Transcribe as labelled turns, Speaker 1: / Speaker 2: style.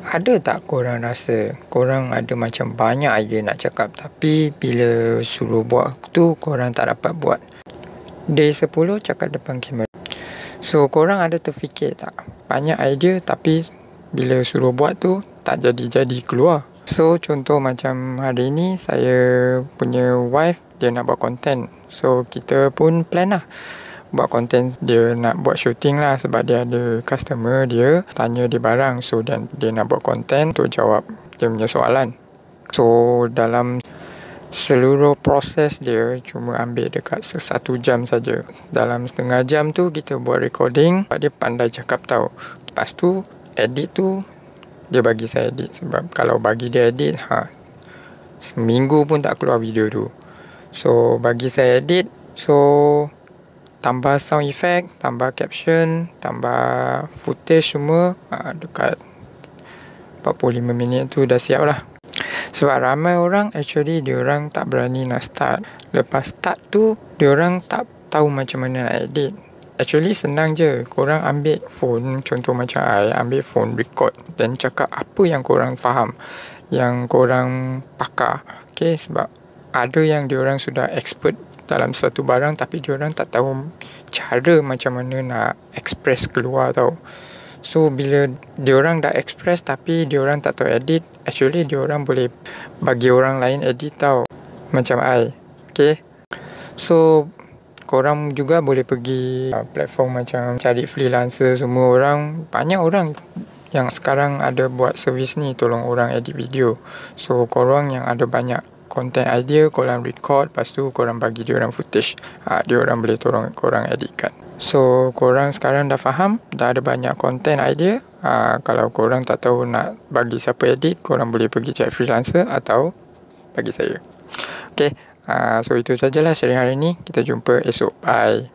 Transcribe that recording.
Speaker 1: Ada tak korang rasa korang ada macam banyak idea nak cakap, tapi bila suruh buat tu korang tak dapat buat? Day 10 cakap depan kamera. So korang ada terfikir tak, banyak idea tapi bila suruh buat tu tak jadi-jadi keluar? So contoh macam hari ni saya punya wife dia nak buat content. So kita pun plan lah buat konten, dia nak buat shooting lah sebab dia ada customer dia tanya dia barang, so dan dia nak buat konten untuk jawab dia punya soalan. So dalam seluruh proses dia cuma ambil dekat 1 jam saja. Dalam setengah jam tu kita buat recording, dia pandai cakap tau. Lepas tu edit tu dia bagi saya edit, sebab kalau bagi dia edit seminggu pun tak keluar video tu. So bagi saya edit, so tambah sound effect, tambah caption, tambah footage semua, dekat 45 minit tu dah siap lah. Sebab ramai orang actually diorang tak berani nak start. Lepas start tu diorang tak tahu macam mana nak edit. Actually senang je, korang ambil phone, contoh macam I ambil phone record dan cakap apa yang korang faham, yang korang pakar. Okay, sebab ada yang diorang sudah expert dalam satu barang tapi diorang tak tahu cara macam mana nak express keluar tau. So bila diorang dah express tapi diorang tak tahu edit, actually diorang boleh bagi orang lain edit tau, macam I. Okay, so korang juga boleh pergi platform macam cari freelancer semua. Orang, banyak orang yang sekarang ada buat servis ni, tolong orang edit video. So korang yang ada banyak content idea, korang record, lepas tu korang bagi diorang footage, diorang boleh tolong korang editkan. So korang sekarang dah faham, dah ada banyak content idea. Kalau korang tak tahu nak bagi siapa edit, korang boleh pergi cari freelancer atau bagi saya. Okay, so itu sajalah sharing hari ni. Kita jumpa esok. Bye.